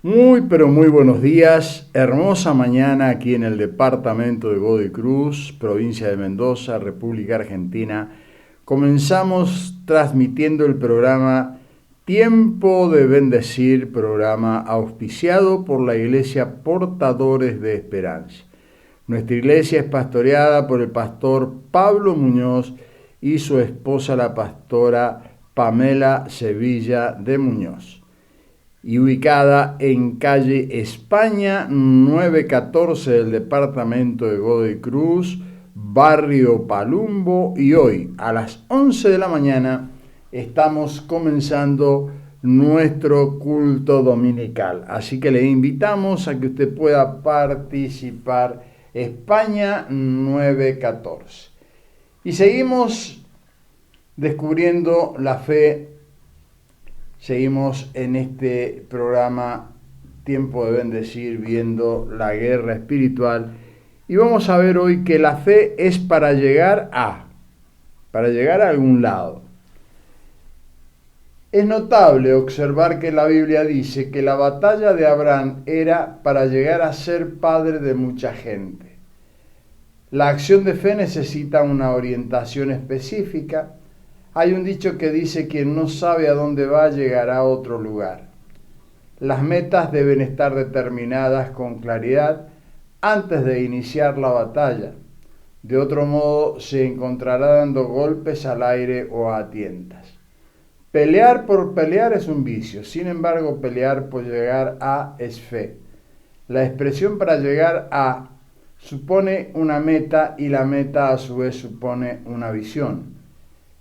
Muy, pero muy buenos días. Hermosa mañana aquí en el departamento de Godoy Cruz, provincia de Mendoza, República Argentina. Comenzamos transmitiendo el programa Tiempo de Bendecir, programa auspiciado por la Iglesia Portadores de Esperanza. Nuestra iglesia es pastoreada por el pastor Pablo Muñoz y su esposa, la pastora Pamela Sevilla de Muñoz, y ubicada en calle España 914 del departamento de Godoy Cruz, barrio Palumbo, y hoy a las 11 de la mañana estamos comenzando nuestro culto dominical, así que le invitamos a que usted pueda participar. España 914. Y seguimos descubriendo la fe. Seguimos en este programa Tiempo de Bendecir, viendo la guerra espiritual, y vamos a ver hoy que la fe es para llegar a algún lado. Es notable observar que la Biblia dice que la batalla de Abraham era para llegar a ser padre de mucha gente. La acción de fe necesita una orientación específica. Hay un dicho que dice: quien no sabe a dónde va llegará a otro lugar. Las metas deben estar determinadas con claridad antes de iniciar la batalla. De otro modo se encontrará dando golpes al aire o a tientas. Pelear por pelear es un vicio, sin embargo pelear por llegar a es fe. La expresión para llegar a supone una meta, y la meta a su vez supone una visión.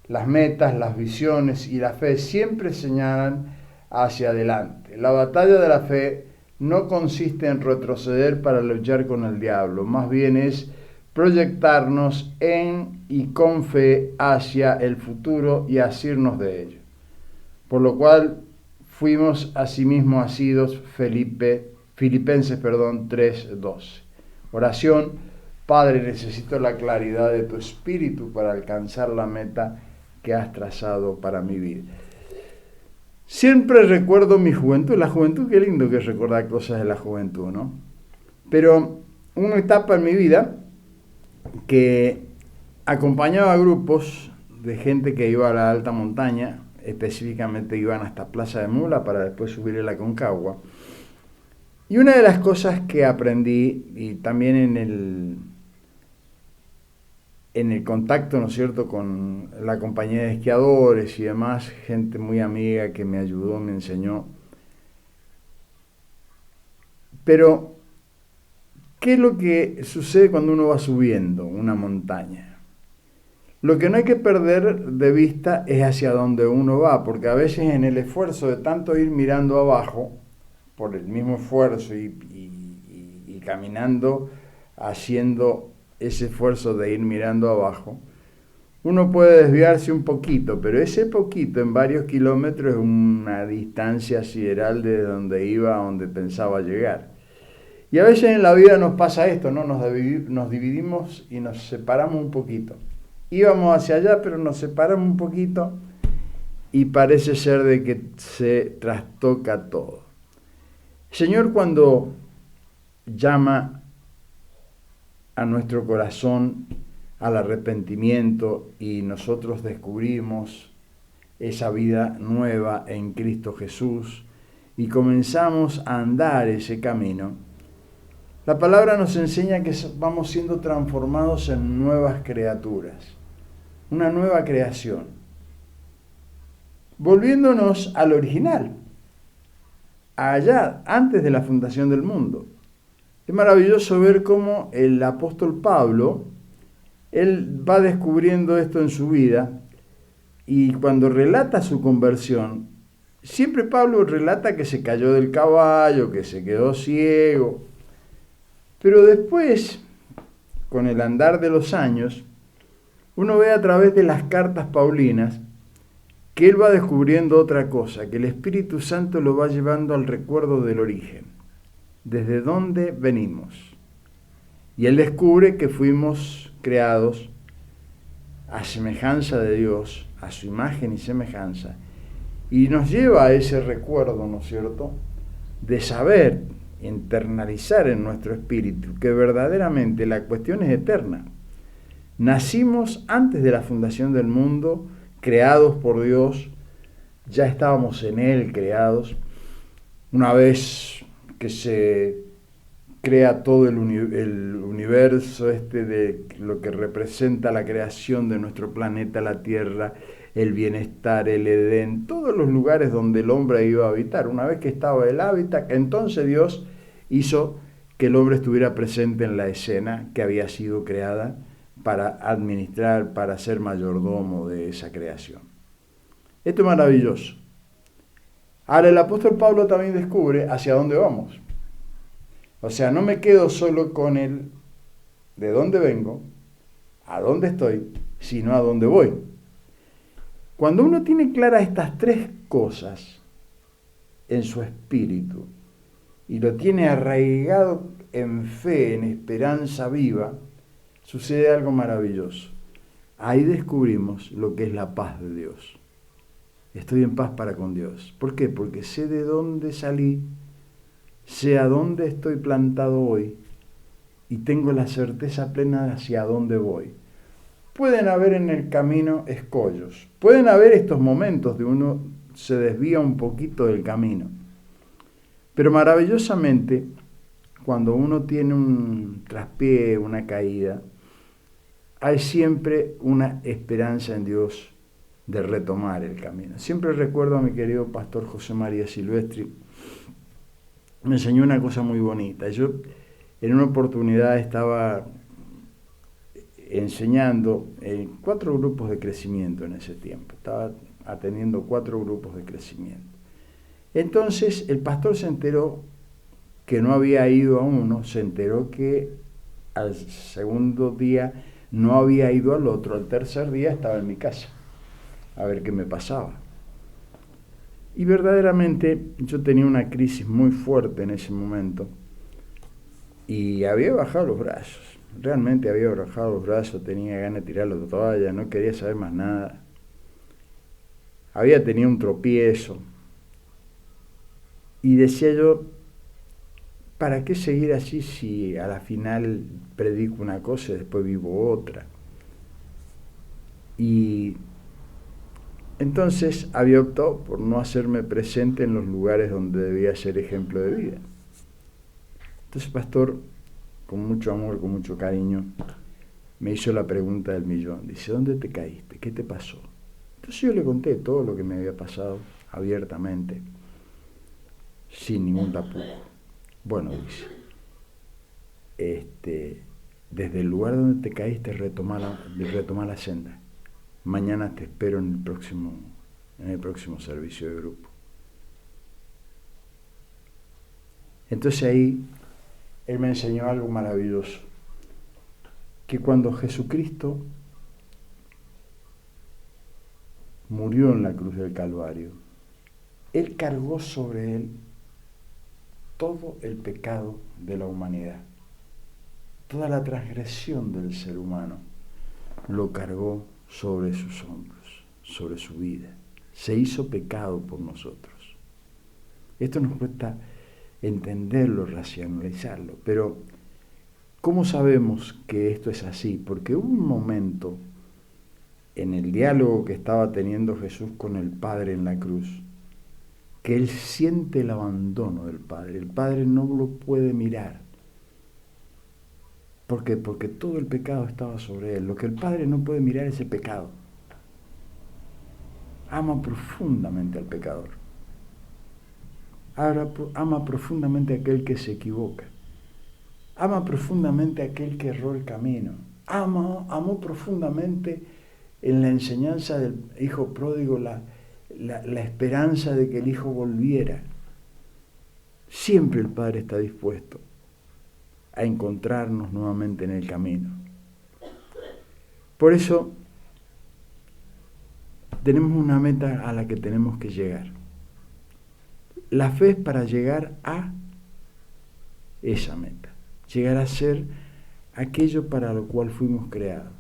Las metas, las visiones y la fe siempre señalan hacia adelante. La batalla de la fe no consiste en retroceder para luchar con el diablo, más bien es proyectarnos en y con fe hacia el futuro y asirnos de ello. Por lo cual fuimos asimismo asidos, Filipenses 3:12. Oración: Padre, necesito la claridad de tu espíritu para alcanzar la meta que has trazado para mi vida. Siempre recuerdo mi juventud. La juventud, qué lindo que es recordar cosas de la juventud, ¿no? Pero una etapa en mi vida que acompañaba grupos de gente que iba a la alta montaña, específicamente iban hasta Plaza de Mula para después subir a la Aconcagua. Y una de las cosas que aprendí, y también en el contacto, ¿no es cierto?, con la compañía de esquiadores y demás, gente muy amiga que me ayudó, me enseñó. Pero, ¿qué es lo que sucede cuando uno va subiendo una montaña? Lo que no hay que perder de vista es hacia dónde uno va, porque a veces en el esfuerzo de tanto ir mirando abajo, por el mismo esfuerzo y caminando, haciendo ese esfuerzo de ir mirando abajo, uno puede desviarse un poquito, pero ese poquito en varios kilómetros es una distancia sideral de donde iba a donde pensaba llegar. Y a veces en la vida nos pasa esto, ¿no? Nos dividimos y nos separamos un poquito. Íbamos hacia allá, pero nos separamos un poquito y parece ser de que se trastoca todo. El Señor, cuando llama a nuestro corazón al arrepentimiento y nosotros descubrimos esa vida nueva en Cristo Jesús y comenzamos a andar ese camino, la palabra nos enseña que vamos siendo transformados en nuevas criaturas, una nueva creación, volviéndonos al original, allá, antes de la fundación del mundo. Es maravilloso ver cómo el apóstol Pablo, él va descubriendo esto en su vida, y cuando relata su conversión, siempre Pablo relata que se cayó del caballo, que se quedó ciego, pero después, con el andar de los años, uno ve a través de las cartas paulinas que él va descubriendo otra cosa, que el Espíritu Santo lo va llevando al recuerdo del origen, desde dónde venimos. Y él descubre que fuimos creados a semejanza de Dios, a su imagen y semejanza, y nos lleva a ese recuerdo, ¿no es cierto?, de saber, internalizar en nuestro espíritu que verdaderamente la cuestión es eterna. Nacimos antes de la fundación del mundo, creados por Dios, ya estábamos en Él creados. Una vez que se crea todo el universo de lo que representa la creación de nuestro planeta, la Tierra, el bienestar, el Edén, todos los lugares donde el hombre iba a habitar. Una vez que estaba el hábitat, entonces Dios hizo que el hombre estuviera presente en la escena que había sido creada para administrar, para ser mayordomo de esa creación. Esto es maravilloso. Ahora el apóstol Pablo también descubre hacia dónde vamos. O sea, no me quedo solo con el de dónde vengo, a dónde estoy, sino a dónde voy. Cuando uno tiene claras estas tres cosas en su espíritu y lo tiene arraigado en fe, en esperanza viva, sucede algo maravilloso. Ahí descubrimos lo que es la paz de Dios. Estoy en paz para con Dios. ¿Por qué? Porque sé de dónde salí, sé a dónde estoy plantado hoy y tengo la certeza plena de hacia dónde voy. Pueden haber en el camino escollos, pueden haber estos momentos de uno se desvía un poquito del camino, pero maravillosamente cuando uno tiene un traspié, una caída, hay siempre una esperanza en Dios de retomar el camino. Siempre recuerdo a mi querido pastor José María Silvestri, me enseñó una cosa muy bonita. Yo en una oportunidad estaba enseñando en 4 grupos de crecimiento en ese tiempo, estaba atendiendo 4 grupos de crecimiento. Entonces el pastor se enteró que no había ido a uno, se enteró que al segundo día no había ido al otro, al tercer día estaba en mi casa a ver qué me pasaba. Y verdaderamente yo tenía una crisis muy fuerte en ese momento y había bajado los brazos, realmente había bajado los brazos, tenía ganas de tirar la toalla, no quería saber más nada. Había tenido un tropiezo y decía yo, ¿para qué seguir así si a la final predico una cosa y después vivo otra? Y entonces había optado por no hacerme presente en los lugares donde debía ser ejemplo de vida. Entonces, pastor, con mucho amor, con mucho cariño, me hizo la pregunta del millón. Dice, ¿dónde te caíste? ¿Qué te pasó? Entonces yo le conté todo lo que me había pasado abiertamente, sin ningún tapujo. Bueno, dice, desde el lugar donde te caíste retoma la senda. Mañana te espero en el próximo servicio de grupo. Entonces ahí él me enseñó algo maravilloso, que cuando Jesucristo murió en la cruz del Calvario, Él cargó sobre Él todo el pecado de la humanidad, toda la transgresión del ser humano, lo cargó sobre sus hombros, sobre su vida. Se hizo pecado por nosotros. Esto nos cuesta entenderlo, racionalizarlo, pero ¿cómo sabemos que esto es así? Porque hubo un momento en el diálogo que estaba teniendo Jesús con el Padre en la cruz, que Él siente el abandono del Padre. El Padre no lo puede mirar. ¿Por qué? Porque todo el pecado estaba sobre Él. Lo que el Padre no puede mirar es el pecado. Ama profundamente al pecador. Ama profundamente a aquel que se equivoca. Ama profundamente a aquel que erró el camino. Amó profundamente en la enseñanza del hijo pródigo la esperanza de que el hijo volviera. Siempre el Padre está dispuesto a encontrarnos nuevamente en el camino. Por eso tenemos una meta a la que tenemos que llegar. La fe es para llegar a esa meta, llegar a ser aquello para lo cual fuimos creados.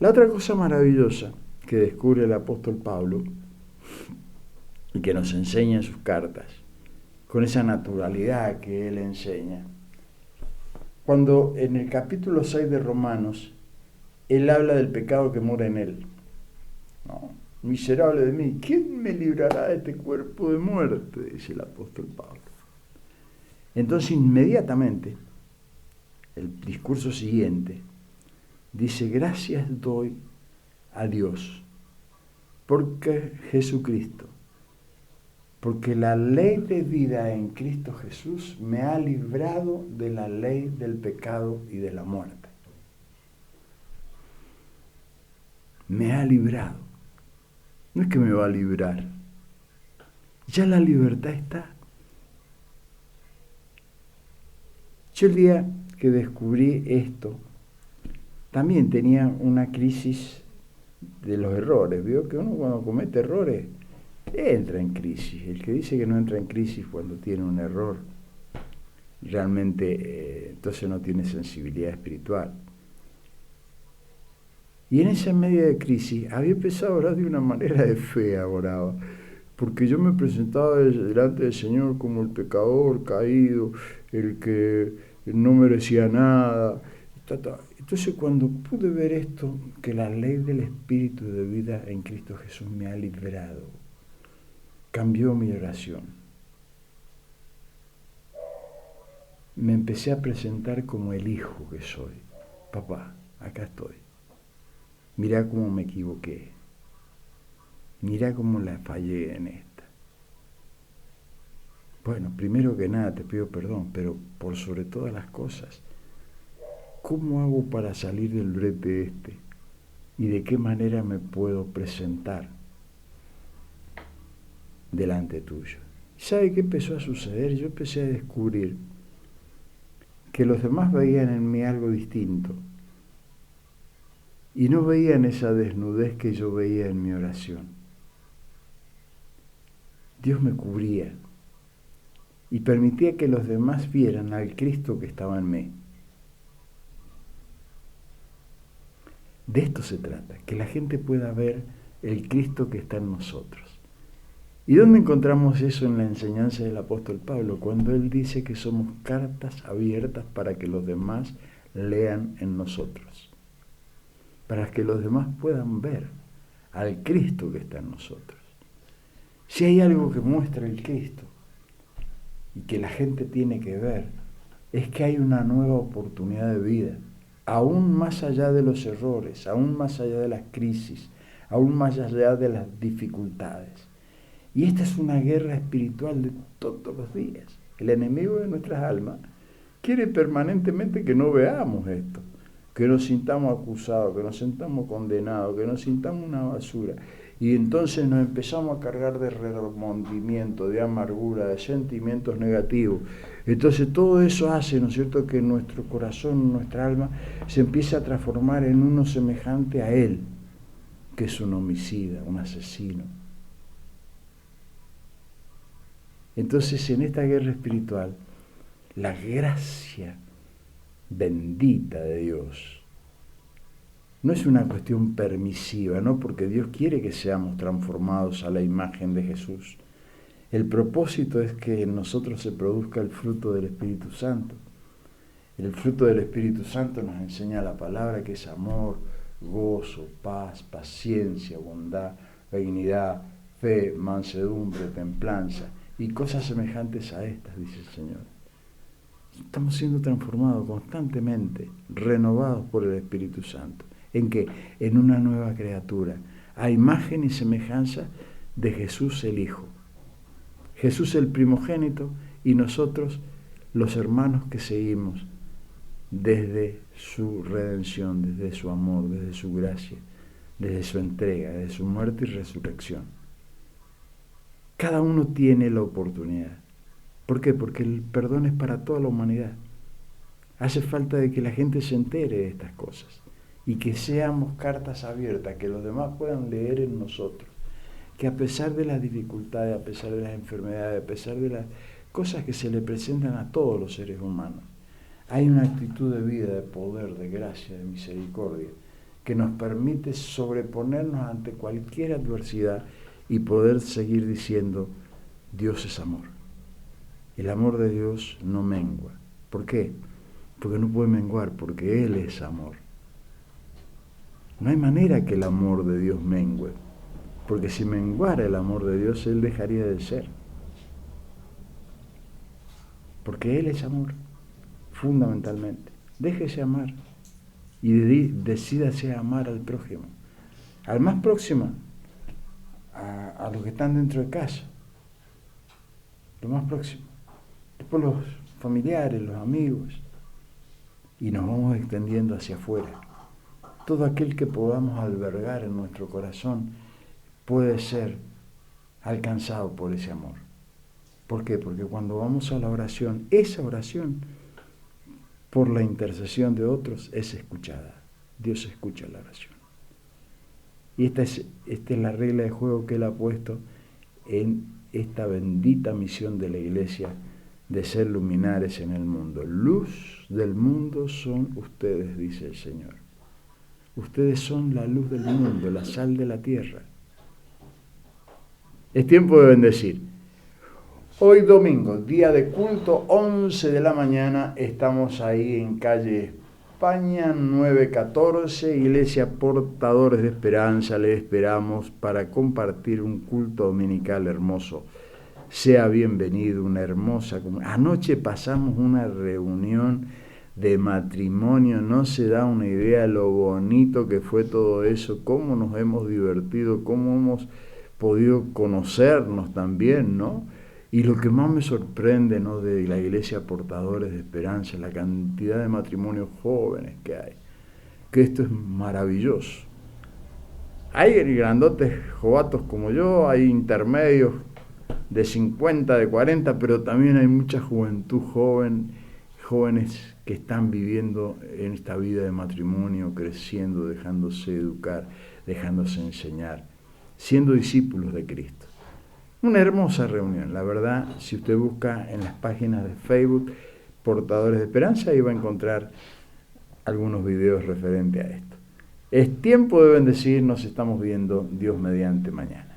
La otra cosa maravillosa que descubre el apóstol Pablo y que nos enseña en sus cartas con esa naturalidad que él enseña. Cuando en el capítulo 6 de Romanos, él habla del pecado que mora en él. ¿No? Miserable de mí, ¿quién me librará de este cuerpo de muerte? Dice el apóstol Pablo. Entonces inmediatamente, el discurso siguiente, dice, gracias doy a Dios, porque Jesucristo, porque la ley de vida en Cristo Jesús me ha librado de la ley del pecado y de la muerte. Me ha librado. No es que me va a librar. Ya la libertad está. Yo el día que descubrí esto, también tenía una crisis de los errores. Vio que uno cuando comete errores entra en crisis. El que dice que no entra en crisis cuando tiene un error, realmente entonces no tiene sensibilidad espiritual. Y en esa media de crisis había empezado a orar de una manera de fe, oraba. Porque yo me presentaba delante del Señor como el pecador caído, el que no merecía nada. Entonces cuando pude ver esto, que la ley del Espíritu de vida en Cristo Jesús me ha librado, cambió mi oración. Me empecé a presentar como el hijo que soy. Papá, acá estoy. Mirá cómo me equivoqué. Mirá cómo la fallé en esta. Bueno, primero que nada te pido perdón, pero por sobre todas las cosas, ¿cómo hago para salir del brete este? ¿Y de qué manera me puedo presentar delante tuyo? ¿Sabe qué empezó a suceder? Yo empecé a descubrir que los demás veían en mí algo distinto y no veían esa desnudez que yo veía en mi oración. Dios me cubría y permitía que los demás vieran al Cristo que estaba en mí. De esto se trata, que la gente pueda ver el Cristo que está en nosotros. ¿Y dónde encontramos eso en la enseñanza del apóstol Pablo? Cuando él dice que somos cartas abiertas para que los demás lean en nosotros. Para que los demás puedan ver al Cristo que está en nosotros. Si hay algo que muestra el Cristo y que la gente tiene que ver, es que hay una nueva oportunidad de vida, aún más allá de los errores, aún más allá de las crisis, aún más allá de las dificultades. Y esta es una guerra espiritual de todos los días. El enemigo de nuestras almas quiere permanentemente que no veamos esto, que nos sintamos acusados, que nos sintamos condenados, que nos sintamos una basura. Y entonces nos empezamos a cargar de remordimiento, de amargura, de sentimientos negativos. Entonces todo eso hace, ¿no es cierto?, que nuestro corazón, nuestra alma, se empiece a transformar en uno semejante a Él, que es un homicida, un asesino. Entonces en esta guerra espiritual, la gracia bendita de Dios no es una cuestión permisiva, ¿no? Porque Dios quiere que seamos transformados a la imagen de Jesús. El propósito es que en nosotros se produzca el fruto del Espíritu Santo. El fruto del Espíritu Santo nos enseña la palabra, que es amor, gozo, paz, paciencia, bondad, benignidad, fe, mansedumbre, templanza y cosas semejantes a estas, dice el Señor. Estamos siendo transformados constantemente, renovados por el Espíritu Santo. ¿En qué? En una nueva criatura, a imagen y semejanza de Jesús el Hijo. Jesús el primogénito y nosotros los hermanos que seguimos desde su redención, desde su amor, desde su gracia, desde su entrega, desde su muerte y resurrección. Cada uno tiene la oportunidad. ¿Por qué? Porque el perdón es para toda la humanidad. Hace falta de que la gente se entere de estas cosas y que seamos cartas abiertas, que los demás puedan leer en nosotros, que a pesar de las dificultades, a pesar de las enfermedades, a pesar de las cosas que se le presentan a todos los seres humanos, hay una actitud de vida, de poder, de gracia, de misericordia, que nos permite sobreponernos ante cualquier adversidad y poder seguir diciendo, Dios es amor. El amor de Dios no mengua. ¿Por qué? Porque no puede menguar, porque Él es amor. No hay manera que el amor de Dios mengue, porque si menguara el amor de Dios, Él dejaría de ser. Porque Él es amor, fundamentalmente. Déjese amar y decídase a amar al prójimo, al más próximo, a los que están dentro de casa, lo más próximo. Después los familiares, los amigos, y nos vamos extendiendo hacia afuera. Todo aquel que podamos albergar en nuestro corazón puede ser alcanzado por ese amor. ¿Por qué? Porque cuando vamos a la oración, esa oración, por la intercesión de otros, es escuchada. Dios escucha la oración. Y esta es la regla de juego que Él ha puesto en esta bendita misión de la Iglesia de ser luminares en el mundo. Luz del mundo son ustedes, dice el Señor. Ustedes son la luz del mundo, la sal de la tierra. Es tiempo de bendecir. Hoy domingo, día de culto, 11 de la mañana, estamos ahí en calle España 914, Iglesia Portadores de Esperanza. Le esperamos para compartir un culto dominical hermoso. Sea bienvenido, una hermosa comunidad. Anoche pasamos una reunión de matrimonio, no se da una idea de lo bonito que fue todo eso, cómo nos hemos divertido, cómo hemos podido conocernos también, ¿no? Y lo que más me sorprende, ¿no?, de la Iglesia Portadores de Esperanza, la cantidad de matrimonios jóvenes que hay, que esto es maravilloso. Hay grandotes jovatos como yo, hay intermedios de 50, de 40, pero también hay mucha juventud joven, jóvenes que están viviendo en esta vida de matrimonio, creciendo, dejándose educar, dejándose enseñar, siendo discípulos de Cristo. Una hermosa reunión, la verdad. Si usted busca en las páginas de Facebook Portadores de Esperanza, ahí va a encontrar algunos videos referentes a esto. Es tiempo de bendecir, nos estamos viendo Dios mediante mañana.